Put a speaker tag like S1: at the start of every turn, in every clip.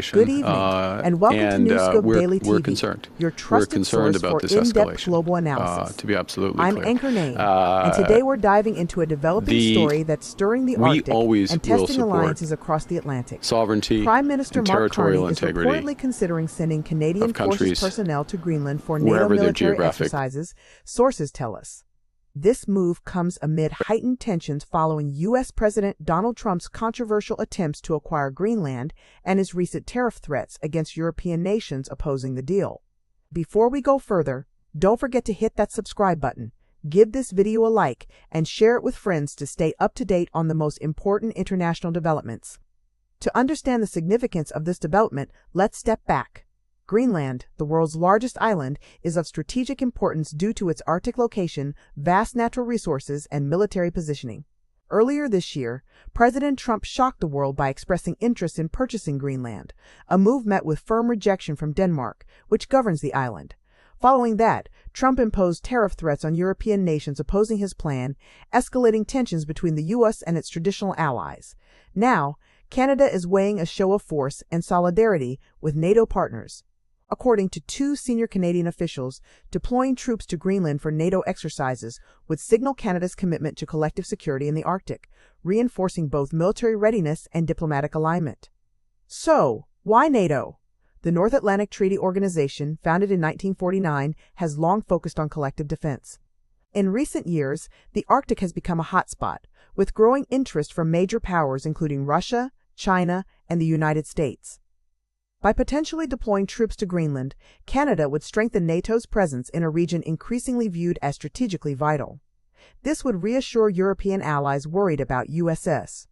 S1: Good evening, and welcome to Newscope Daily TV,
S2: we're concerned.
S1: Your trusted source
S2: about
S1: for
S2: this
S1: in-depth global analysis.
S2: To be absolutely
S1: I'm
S2: clear.
S1: Anchor Name, and today we're diving into a developing story that's stirring the Arctic and testing alliances across the Atlantic.
S2: Sovereignty,
S1: Prime Minister
S2: and
S1: Mark
S2: territorial
S1: Carney is
S2: integrity
S1: reportedly considering sending Canadian Forces personnel to Greenland for NATO
S2: wherever their
S1: military
S2: geographic
S1: exercises, sources tell us. This move comes amid heightened tensions following U.S. President Donald Trump's controversial attempts to acquire Greenland and his recent tariff threats against European nations opposing the deal. Before we go further, don't forget to hit that subscribe button, give this video a like, and share it with friends to stay up to date on the most important international developments. To understand the significance of this development, let's step back. Greenland, the world's largest island, is of strategic importance due to its Arctic location, vast natural resources, and military positioning. Earlier this year, President Trump shocked the world by expressing interest in purchasing Greenland, a move met with firm rejection from Denmark, which governs the island. Following that, Trump imposed tariff threats on European nations opposing his plan, escalating tensions between the U.S. and its traditional allies. Now, Canada is weighing a show of force and solidarity with NATO partners. According to two senior Canadian officials, deploying troops to Greenland for NATO exercises would signal Canada's commitment to collective security in the Arctic, reinforcing both military readiness and diplomatic alignment. So, why NATO? The North Atlantic Treaty Organization, founded in 1949, has long focused on collective defense. In recent years, the Arctic has become a hotspot, with growing interest from major powers including Russia, China, and the United States. By potentially deploying troops to Greenland, Canada would strengthen NATO's presence in a region increasingly viewed as strategically vital. This would reassure European allies worried about USS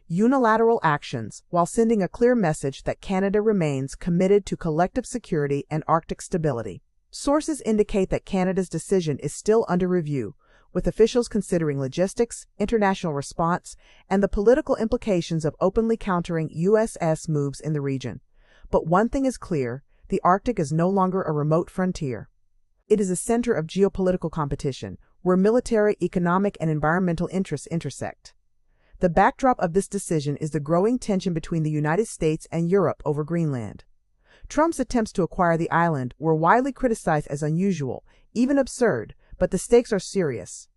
S1: unilateral actions, while sending a clear message that Canada remains committed to collective security and Arctic stability. Sources indicate that Canada's decision is still under review, with officials considering logistics, international response, and the political implications of openly countering USS moves in the region. But one thing is clear, the Arctic is no longer a remote frontier. It is a center of geopolitical competition, where military, economic, and environmental interests intersect. The backdrop of this decision is the growing tension between the United States and Europe over Greenland. Trump's attempts to acquire the island were widely criticized as unusual, even absurd, but the stakes are serious.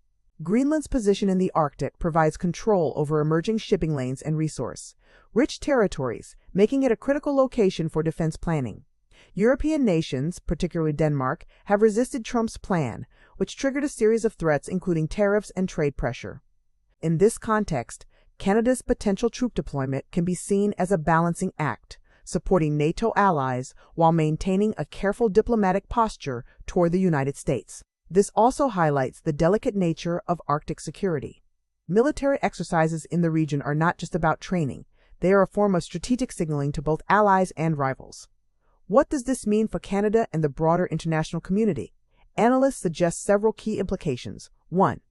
S1: Greenland's position in the Arctic provides control over emerging shipping lanes and resource-rich territories, making it a critical location for defense planning. European nations, particularly Denmark, have resisted Trump's plan, which triggered a series of threats including tariffs and trade pressure. In this context, Canada's potential troop deployment can be seen as a balancing act, supporting NATO allies while maintaining a careful diplomatic posture toward the United States. This also highlights the delicate nature of Arctic security. Military exercises in the region are not just about training, they are a form of strategic signaling to both allies and rivals. What does this mean for Canada and the broader international community? Analysts suggest several key implications. 1.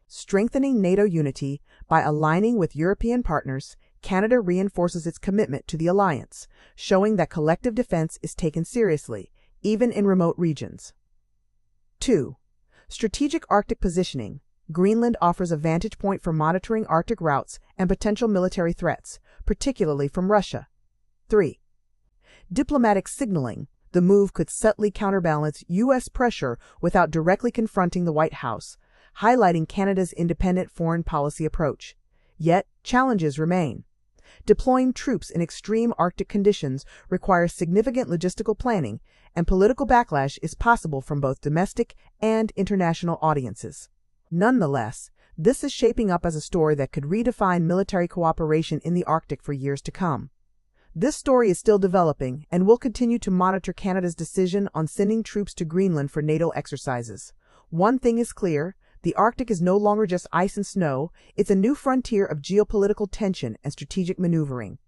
S1: Strengthening NATO unity. By aligning with European partners, Canada reinforces its commitment to the alliance, showing that collective defense is taken seriously, even in remote regions. 2. Strategic Arctic positioning. Greenland offers a vantage point for monitoring Arctic routes and potential military threats, particularly from Russia. 3. Diplomatic signaling. The move could subtly counterbalance U.S. pressure without directly confronting the White House, highlighting Canada's independent foreign policy approach. Yet, challenges remain. Deploying troops in extreme Arctic conditions requires significant logistical planning, and political backlash is possible from both domestic and international audiences. Nonetheless, this is shaping up as a story that could redefine military cooperation in the Arctic for years to come. This story is still developing, and we'll continue to monitor Canada's decision on sending troops to Greenland for NATO exercises. One thing is clear, the Arctic is no longer just ice and snow, it's a new frontier of geopolitical tension and strategic maneuvering.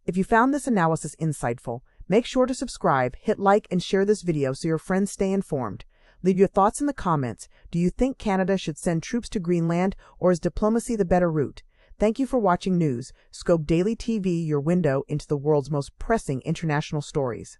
S1: If you found this analysis insightful, make sure to subscribe, hit like, and share this video so your friends stay informed. Leave your thoughts in the comments. Do you think Canada should send troops to Greenland, or is diplomacy the better route? Thank you for watching News Scope Daily TV, your window into the world's most pressing international stories.